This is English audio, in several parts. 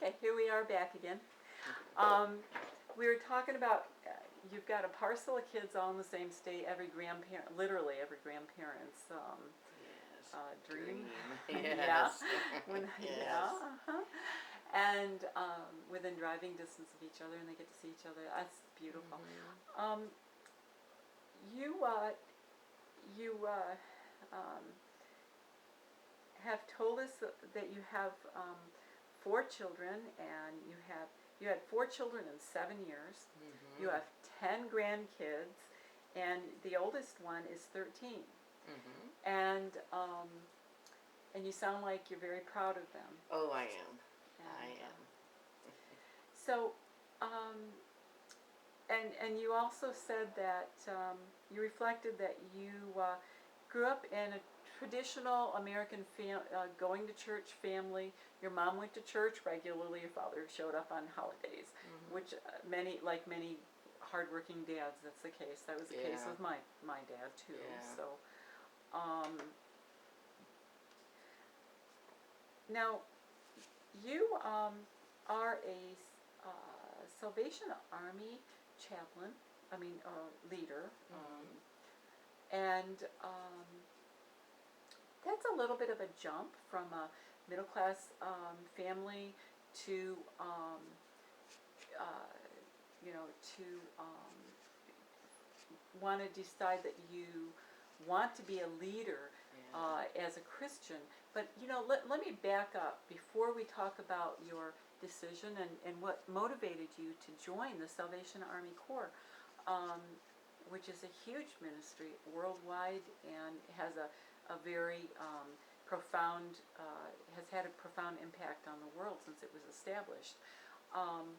Okay, here we are back again. We were talking about, you've got a parcel of kids all in the same state, every grandparent, literally every grandparent's Yes. dream. Yes. When, Yes. uh-huh. And within driving distance of each other, and they get to see each other. That's beautiful. Mhm. You you have told us that you have 4 children, and you had 4 children in 7 years. Mhm. You have 10 grandkids, and the oldest one is 13. Mhm. And you sound like you're very proud of them. Oh, I am. I And am. so, um, and you also said that you reflected that you grew up in a traditional American going to church family. Your mom went to church regularly. Your father showed up on holidays, Mhm. which like many hardworking dads, that's the case. That was the case Yeah. with my dad too. Yeah. So, now you are a Salvation Army chaplain. I mean, leader. Mhm. And that's a little bit of a jump from a middle class family to uh, you know, to want to decide that you want to be a leader Yeah. as a Christian. But let me back up before we talk about your decision and what motivated you to join the Salvation Army Corps, um, which is a huge ministry worldwide and has a very profound, has had a profound impact on the world since it was established. Um,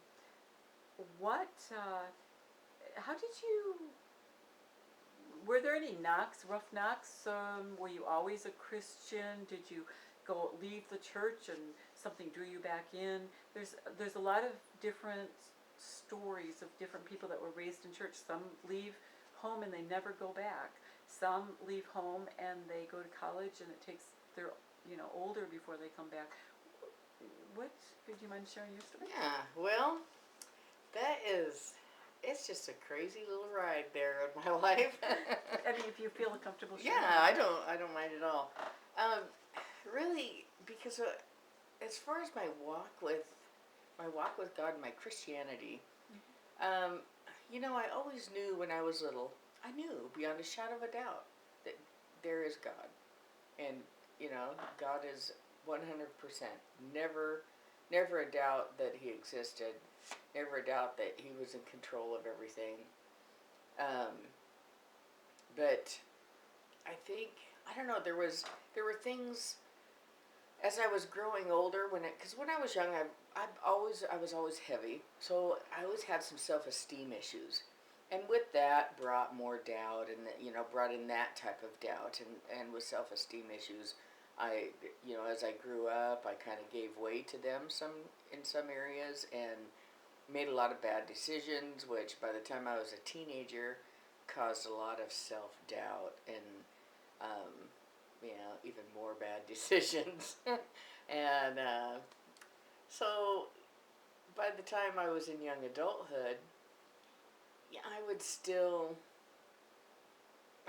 how did you, were there any knocks, rough knocks? Were you always a Christian? Did you leave the church and something drew you back in? There's a lot of different stories of different people that were raised in church. Some leave home and they never go back. Some leave home and they go to college and it takes they're older before they come back. What Would you mind sharing your story? Yeah. Well, it's just a crazy little ride there in my life. I mean, if you feel comfortable Yeah, sharing. I don't mind at all. Um, really, because as far as my walk with God, and my Christianity, um, I always knew when I was little. I knew beyond a shadow of a doubt that there is God, and God is 100%. Never a doubt that He existed. Never a doubt that He was in control of everything. Um, but I think I don't know. There were things as I was growing older because when I was young, I was always heavy, so I always had some self-esteem issues, and with that brought more doubt, and brought in that type of doubt, and with self-esteem issues, I as I grew up, I kind of gave way to them in some areas, and made a lot of bad decisions, which by the time I was a teenager caused a lot of self-doubt and um, even more bad decisions. And so by the time I was in young adulthood, yeah, I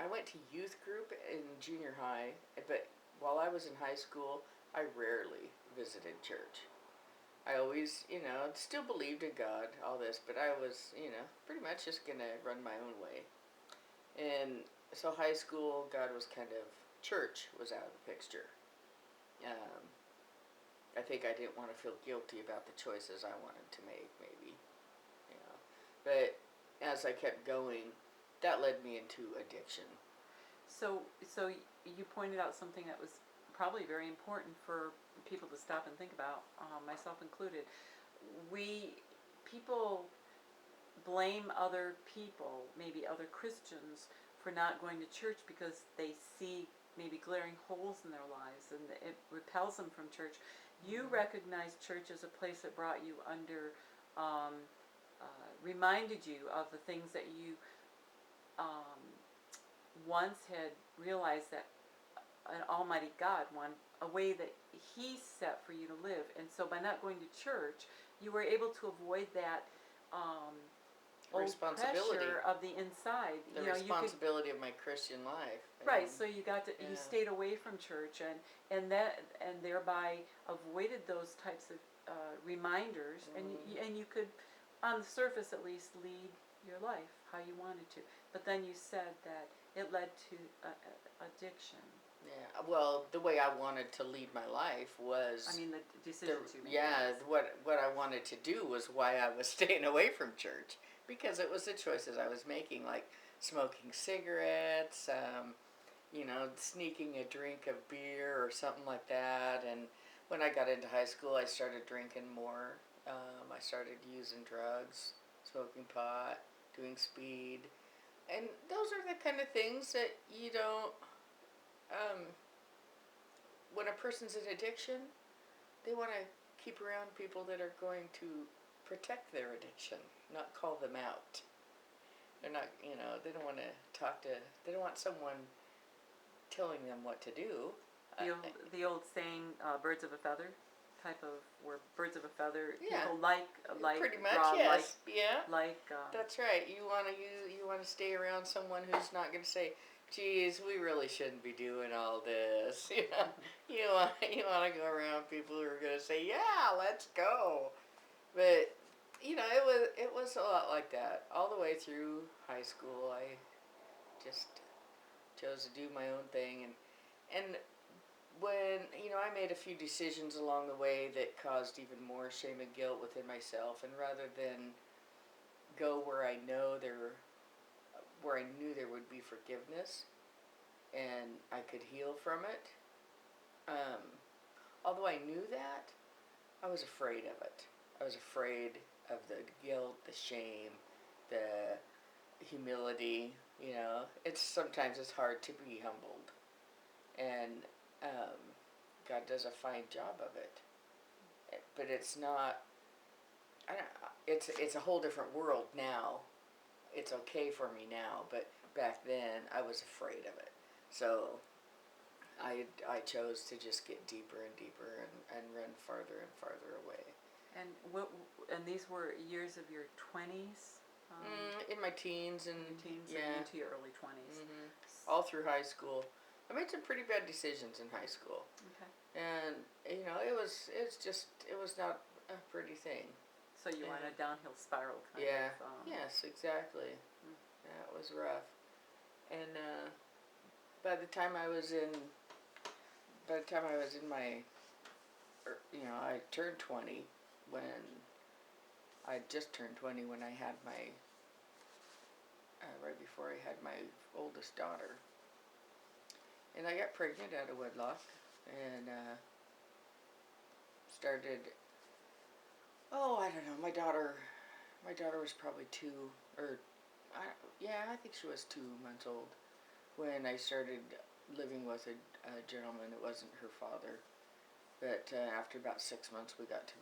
went to youth group in junior high, but while I was in high school, I rarely visited church. I always, still believed in God, all this, but I was, pretty much just going to run my own way. And so high school, church was out of the picture. Um, I think I didn't want to feel guilty about the choices I wanted to make, maybe. You know. But as I kept going, that led me into addiction. So you pointed out something that was probably very important for people to stop and think about, myself included. We People blame other people, maybe other Christians, for not going to church because they see maybe glaring holes in their lives and it repels them from church. You Mm-hmm. recognize church as a place that brought you under, um, reminded you of the things that you um, once had realized that an almighty God, a way that he set for you to live. And so by not going to church, you were able to avoid that old Responsibility. pressure of the inside. The you know, you could, responsibility of my Christian life. right, so you got to, you Yeah. stayed away from church, and thereby avoided those types of reminders, and you could, on the surface at least, lead your life how you wanted to. But then you said that it led to addiction. Yeah. Well, the way I wanted to lead my life was. I mean, the decisions you made. Yeah, what I wanted to do was why I was staying away from church, because it was the choices I was making, like smoking cigarettes, sneaking a drink of beer or something like that. And when I got into high school, I started drinking more. I started using drugs, smoking pot, doing speed, and those are the kind of things that you don't. When a person's in addiction, they want to keep around people that are going to protect their addiction, not call them out. They're not, they don't want to they don't want someone telling them what to do. The old saying, birds of a feather, where birds of a feather, Yeah. people like, Pretty much, draw, yes. Yeah. That's right. You want to stay around someone who's not going to say, geez, we really shouldn't be doing all this. You want to go around people who are going to say, yeah, let's go. But it was a lot like that all the way through high school. I just chose to do my own thing, and when I made a few decisions along the way that caused even more shame and guilt within myself, and rather than go where I knew there would be forgiveness and I could heal from it, although I knew that, I was afraid of it. I was afraid of the guilt, the shame, the humility. Sometimes it's hard to be humbled, and God does a fine job of it. But it's not. It's a whole different world now. It's okay for me now, but back then I was afraid of it. So I chose to just get deeper and deeper and run farther and farther away. And these were years of your 20s? In my teens and into your early 20s. Mm-hmm. All through high school. I made some pretty bad decisions in high school. Okay. And it was not a pretty thing. So you went a downhill spiral kind of. Yes, exactly. That was rough. And by the time I was in my, I turned 20 when I just turned 20 when I had my, right before I had my oldest daughter. And I got pregnant out of wedlock and started, I don't know, my daughter was probably 2, or, I think she was 2 months old when I started living with a gentleman. It wasn't her father, but after about 6 months we got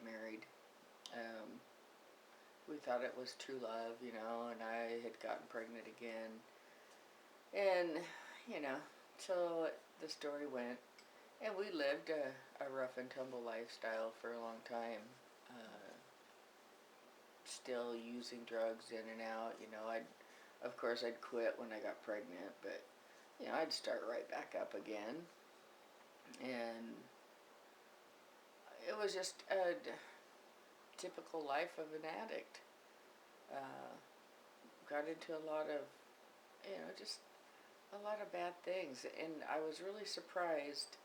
married. We thought it was true love, and I had gotten pregnant again. And, so the story went. And we lived a rough and tumble lifestyle for a long time. Still using drugs in and out. Of course I'd quit when I got pregnant, but, I'd start right back up again. And it was just a typical life of an addict. Got into a lot of, just a lot of bad things. And I was really surprised.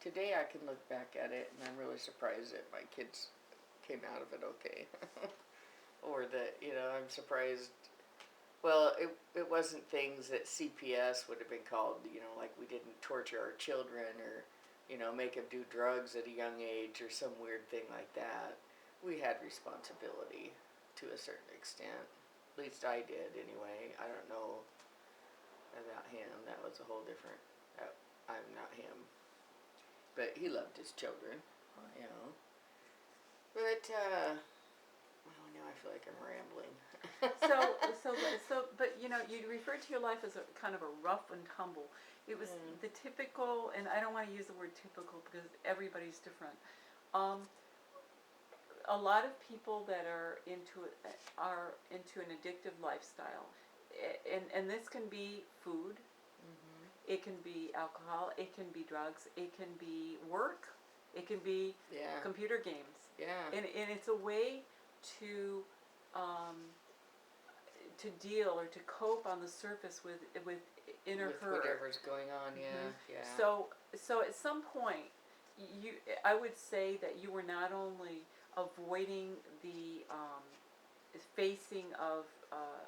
Today I can look back at it and I'm really surprised that my kids came out of it okay. Or that, I'm surprised. Well, it wasn't things that CPS would have been called, like we didn't torture our children or, make them do drugs at a young age or some weird thing like that. We had responsibility to a certain extent. At least I did anyway. I don't know about him. That was a whole different, I'm not him. But he loved his children, But, now I feel like I'm rambling. So, but you know, you referred to your life as a kind of a rough and tumble. It was the typical, and I don't want to use the word typical because everybody's different. Um, a lot of people that are into an addictive lifestyle, and this can be food, it can be alcohol, it can be drugs, it can be work, it can be Yeah. computer games, Yeah. and it's a way to um, to deal or to cope on the surface with inner With hurt. whatever's going on, yeah, yeah. So at some point, you I would say that you were not only avoiding the facing of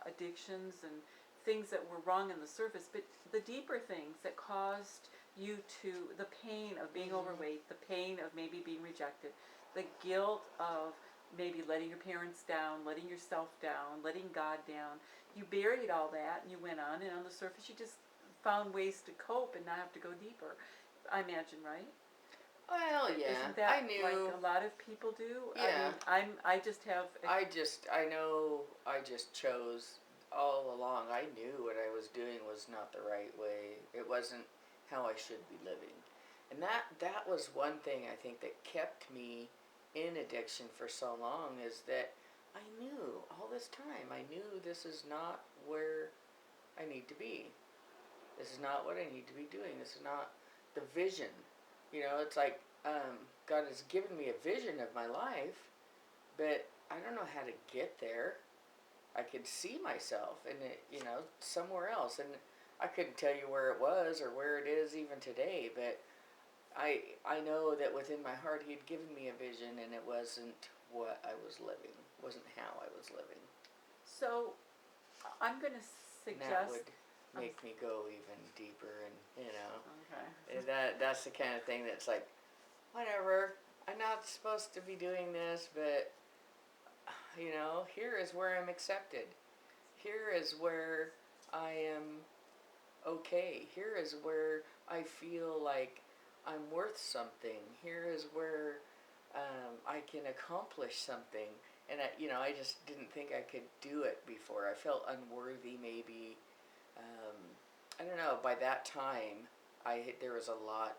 addictions and things that were wrong on the surface, but the deeper things that caused you to the pain of being overweight, the pain of maybe being rejected, the guilt of maybe letting your parents down, letting yourself down, letting God down. You buried all that and you went on, and on the surface you just found ways to cope and not have to go deeper. I imagine, right? Well, yeah. Isn't that I knew. like a lot of people do? Yeah. I mean, I just have. I know I just chose all along. I knew what I was doing was not the right way. It wasn't how I should be living. And that was one thing I think that kept me in addiction for so long, is that I knew all this time. I knew this is not where I need to be. This is not what I need to be doing. This is not the vision. You know, it's like God has given me a vision of my life, but I don't know how to get there. I could see myself in it, you know, somewhere else, and I couldn't tell you where it was or where it is even today. But I know that within my heart, He'd given me a vision, and it wasn't what I was living. It wasn't how I was living. So I'm going to And that suggest. would make me go even deeper, and Okay. that's the kind of thing that's like, whatever. I'm not supposed to be doing this, but you know, here is where I'm accepted. Here is where I am okay. Here is where I feel like I'm worth something. Here is where I can accomplish something. And I just didn't think I could do it before. I felt unworthy, maybe. I don't know. By that time, there was a lot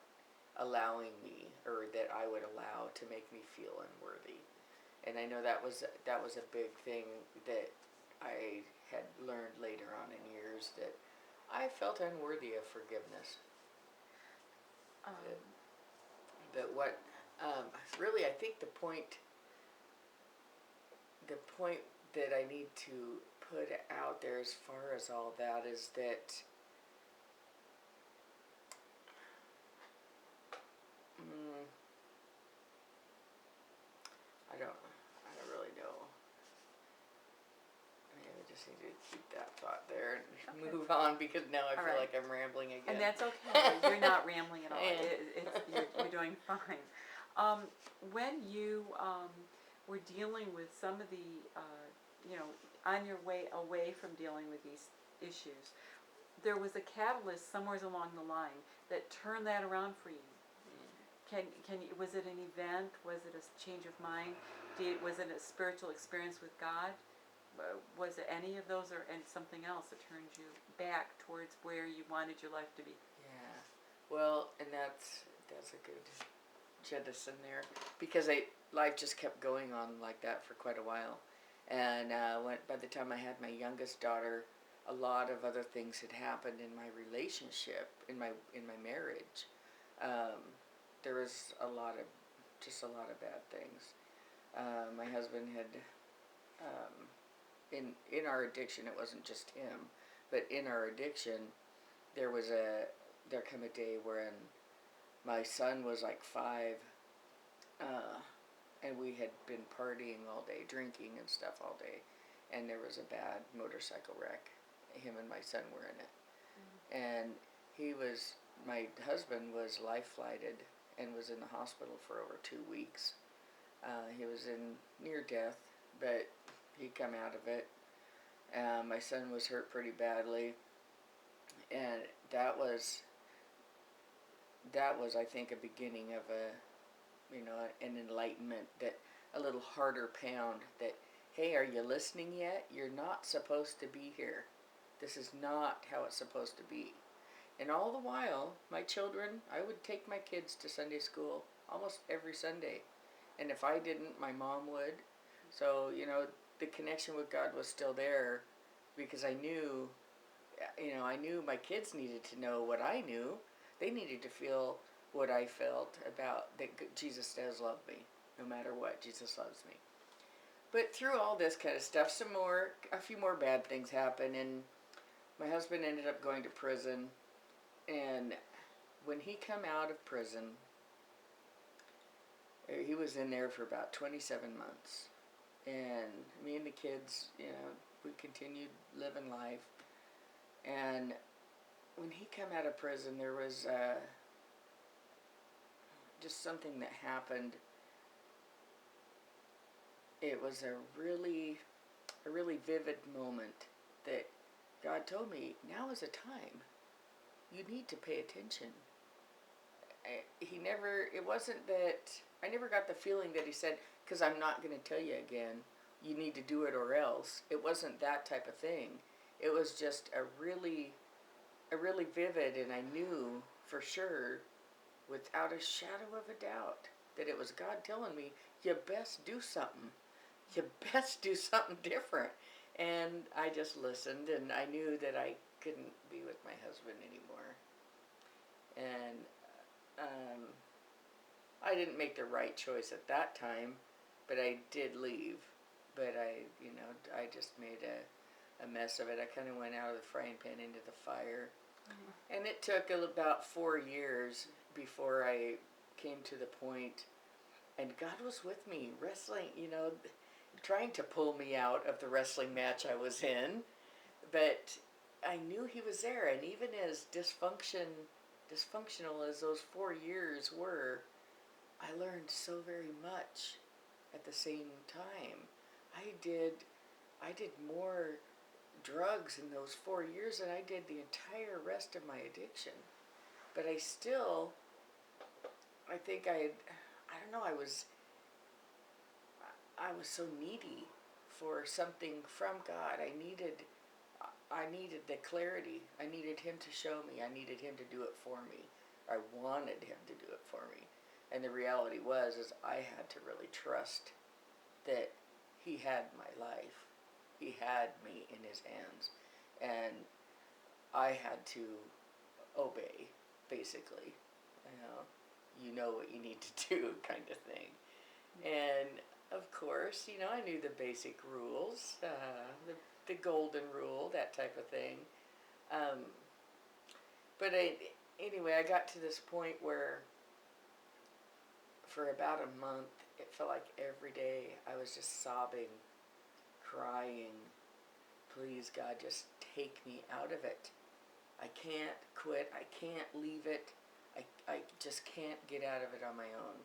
allowing me, or that I would allow, to make me feel unworthy. And I know that was a big thing that I had learned later on in years, that I felt unworthy of forgiveness. But what really, I think the point that I need to put out there as far as all that is that I don't really know. Maybe I just need to keep that thought there and move on, because now I feel like I'm rambling again. And that's okay. You're not rambling at all. Yeah. You're doing fine. When you were dealing with some of the, on your way away from dealing with these issues, there was a catalyst somewhere along the line that turned that around for you. Was it an event? Was it a change of mind? Was it a spiritual experience with God? Was it any of those, and something else that turned you back towards where you wanted your life to be? Yeah. Well, and that's a good jettison there, because life just kept going on like that for quite a while, and by the time I had my youngest daughter, a lot of other things had happened in my relationship, in my marriage. There was a lot of bad things. My husband had, in our addiction, it wasn't just him, but in our addiction, there came a day when my son was like 5, and we had been partying all day, drinking and stuff all day, and there was a bad motorcycle wreck. Him and my son were in it, and my husband was life flighted and was in the hospital for over 2 weeks. He was in near death, but he come out of it. My son was hurt pretty badly, and that was I think a beginning of an enlightenment, that a little harder pound, that hey, are you listening yet? You're not supposed to be here. This is not how it's supposed to be. And all the while, my children, I would take my kids to Sunday school almost every Sunday. And if I didn't, my mom would. So, the connection with God was still there because I knew, I knew my kids needed to know what I knew. They needed to feel what I felt about that Jesus does love me. No matter what, Jesus loves me. But through all this kind of stuff, a few more bad things happened, and my husband ended up going to prison. And when he come out of prison, he was in there for about 27 months. And me and the kids, we continued living life. And when he come out of prison, there was just something that happened. It was a really vivid moment that God told me, now is a time. You need to pay attention. It wasn't that, I never got the feeling that he said, because I'm not going to tell you again, you need to do it or else. It wasn't that type of thing. It was just a really vivid, and I knew for sure, without a shadow of a doubt, that it was God telling me, you best do something. You best do something different. And I just listened, and I knew that I couldn't be with my husband anymore. And I didn't make the right choice at that time, but I did leave. But I just made a mess of it. I kind of went out of the frying pan into the fire. Mm-hmm. And it took about 4 years before I came to the point, and God was with me, wrestling, trying to pull me out of the wrestling match I was in. But I knew he was there, and even as dysfunctional as those 4 years were, I learned so very much at the same time. I did more drugs in those 4 years than I did the entire rest of my addiction. But I still, I think I don't know, I was so needy for something from God. I needed the clarity. I needed him to show me. I needed him to do it for me. I wanted him to do it for me. And the reality is I had to really trust that he had my life. He had me in his hands. And I had to obey, basically. You know what you need to do kind of thing. And of course, I knew the basic rules, the golden rule, that type of thing. But anyway, I got to this point where for about a month, it felt like every day I was just sobbing, crying, please God, just take me out of it. I can't quit. I can't leave it. I just can't get out of it on my own.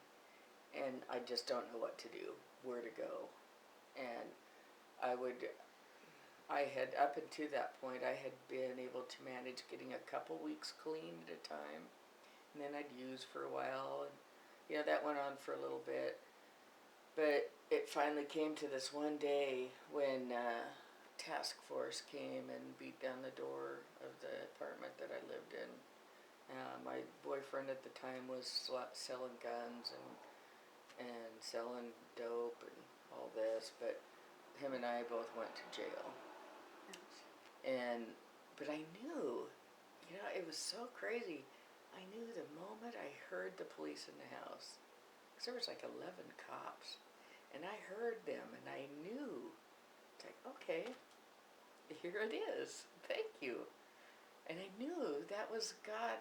And I just don't know what to do, where to go. And I had, up until that point, I had been able to manage getting a couple weeks clean at a time. And then I'd use for a while. And, that went on for a little bit. But it finally came to this one day when task force came and beat down the door of the apartment that I lived in. My boyfriend at the time was selling guns and selling dope and all this, but him and I both went to jail. But I knew, it was so crazy. I knew the moment I heard the police in the house, because there was like 11 cops, and I heard them, and I knew, it's like, okay, here it is, thank you. And I knew that was God.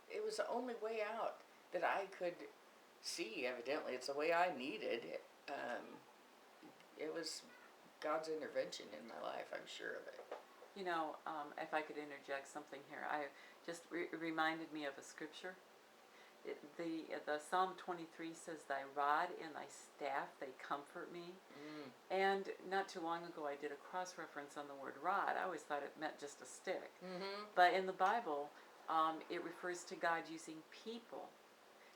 It was the only way out that I could see, evidently. It's the way I needed. It was God's intervention in my life, I'm sure of it. If I could interject something here, I just reminded me of a scripture. The Psalm 23 says, "Thy rod and thy staff, they comfort me." And not too long ago, I did a cross-reference on the word rod. I always thought it meant just a stick. Mm-hmm. But in the Bible, it refers to God using people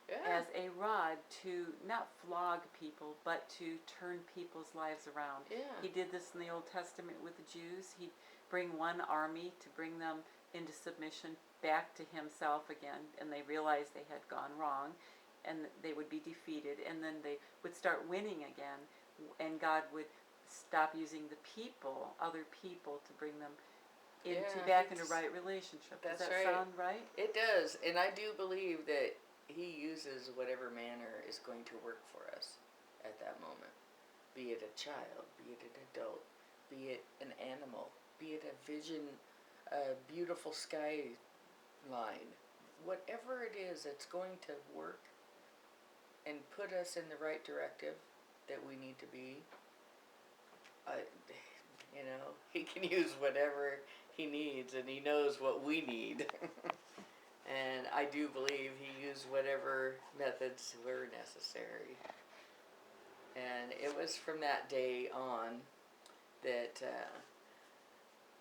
Yeah. as a rod to not flog people, but to turn people's lives around. Yeah. He did this in the Old Testament with the Jews. He'd bring one army to bring them into submission back to himself again, and they realized they had gone wrong, and they would be defeated, and then they would start winning again, and God would stop using the people, other people, to bring them back into right relationship. Does That's that right. sound right? It does, and I do believe that he uses whatever manner is going to work for us at that moment. Be it a child, be it an adult, be it an animal, be it a vision, a beautiful sky line. Whatever it is that's going to work and put us in the right directive that we need to be, he can use whatever he needs, and he knows what we need. And I do believe he used whatever methods were necessary. And it was from that day on that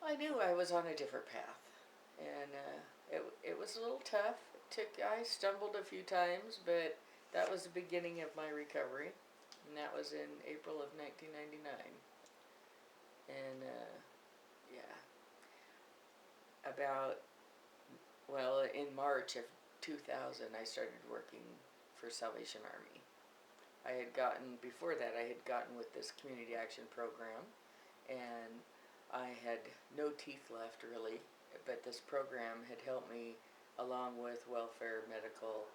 I knew I was on a different path. And it was a little tough. I stumbled a few times, but that was the beginning of my recovery. And that was in April of 1999. And in March of 2000, I started working for Salvation Army. Before that, I had gotten with this community action program, and I had no teeth left really, but this program had helped me, along with welfare, medical,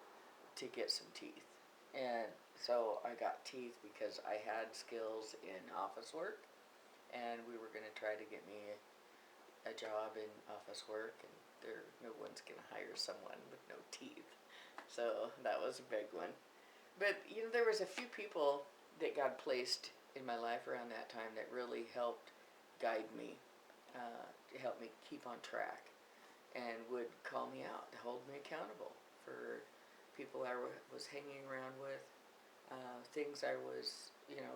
to get some teeth. And so I got teeth because I had skills in office work, and we were going to try to get me a job in office work, and no one's going to hire someone with no teeth. So that was a big one. But, there was a few people that God placed in my life around that time that really helped guide me, to help me keep on track, and would call me out, to hold me accountable for people I was hanging around with, things I was,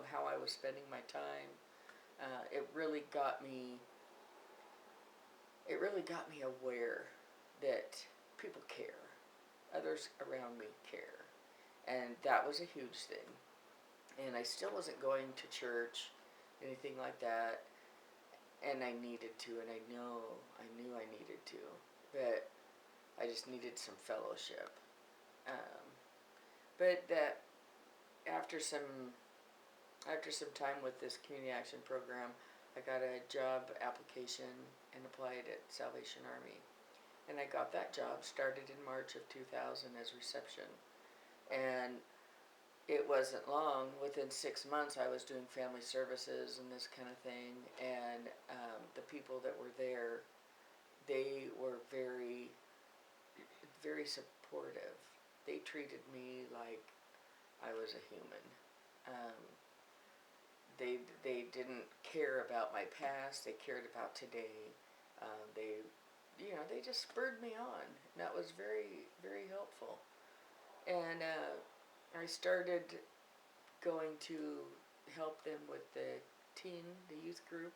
how I was spending my time. It really got me aware that people care. Others around me care. And that was a huge thing. And I still wasn't going to church, anything like that. And I needed to, and I knew I needed to. But I just needed some fellowship. But that after some time with this community action program, I got a job application and applied at Salvation Army. And I got that job, started in March of 2000 as reception. And it wasn't long, within 6 months I was doing family services and this kind of thing. And the people that were there, they were very, very supportive. They treated me like I was a human. They didn't care about my past. They cared about today. They just spurred me on. And that was very, very helpful. And I started going to help them with the youth group.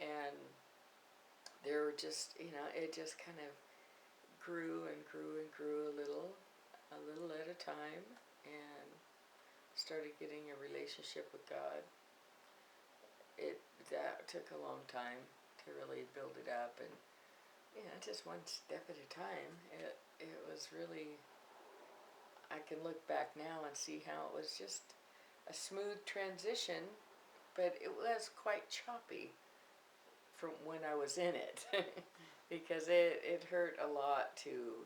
And there were just, it just kind of grew and grew and grew a little at a time, and started getting a relationship with God. That took a long time to really build it up, and just one step at a time. It was really, I can look back now and see how it was just a smooth transition, but it was quite choppy from when I was in it. Because it hurt a lot to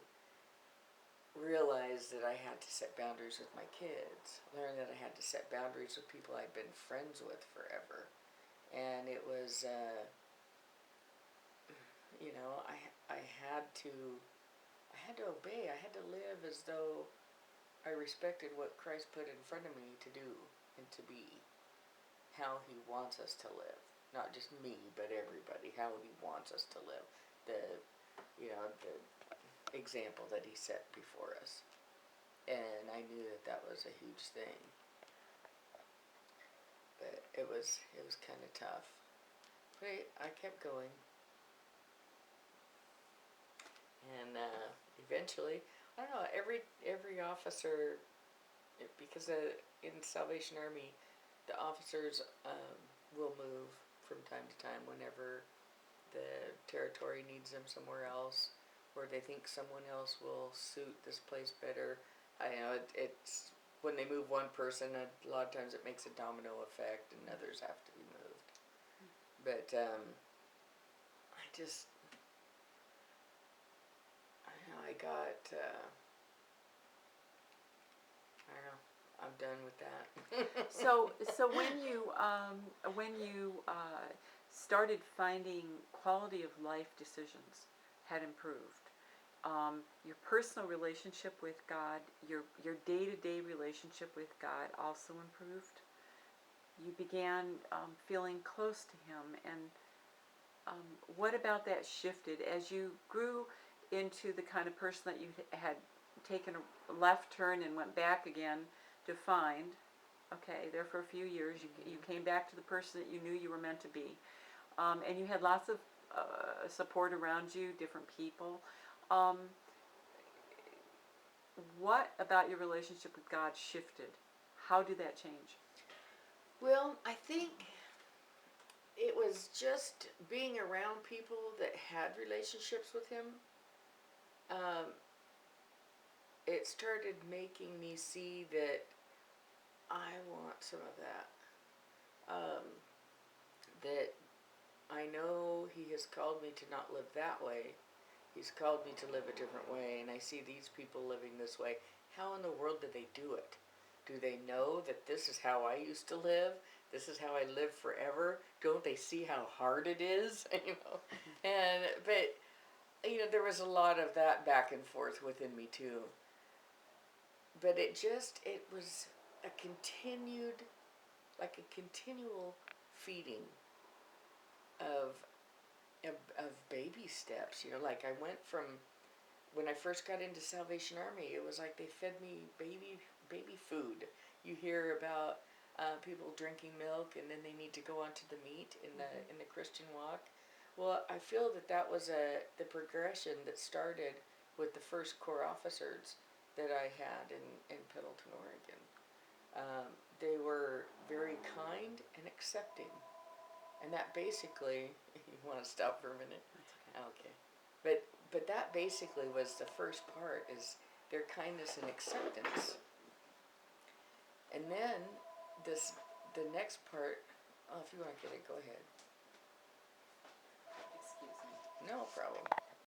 realize that I had to set boundaries with my kids, learn that I had to set boundaries with people I'd been friends with forever. And it was, I had to obey. I had to live as though I respected what Christ put in front of me to do and to be, how he wants us to live. Not just me, but everybody, how he wants us to live. The example that he set before us. And I knew that was a huge thing. But it was kind of tough. But I kept going. And eventually I don't know, every officer, because in Salvation Army, the officers will move from time to time whenever the territory needs them somewhere else, or they think someone else will suit this place better. I know it's when they move one person, a lot of times it makes a domino effect, and others have to be moved. But I just, I don't know, I got, I don't know, I'm done with that. So when you started finding quality of life decisions had improved, your personal relationship with God, your day-to-day relationship with God also improved. You began feeling close to Him, and what about that shifted as you grew into the kind of person that you had taken a left turn and went back again to find? Okay, there for a few years, you came back to the person that you knew you were meant to be, and you had lots of support around you, different people. Um, what about your relationship with God shifted? How did that change? Well, I think it was just being around people that had relationships with Him. Um, it started making me see that I want some of that. That I know He has called me to not live that way. He's called me to live a different way, and I see these people living this way. How in the world do they do it? Do they know that this is how I used to live? This is how I live forever? Don't they see how hard it is? But there was a lot of that back and forth within me too. But it was a continual feeding of baby steps. Like I went from when I first got into Salvation Army, it was like they fed me baby food. You hear about people drinking milk, and then they need to go on to the meat in the Christian walk. Well, I feel that was the progression that started with the first Corps officers that I had in Pendleton, Oregon. They were very kind and accepting, and that basically, you want to stop for a minute? That's Okay. But that basically was the first part, is their kindness and acceptance. And then the next part, if you want to get it, go ahead. okay. Excuse me. No problem.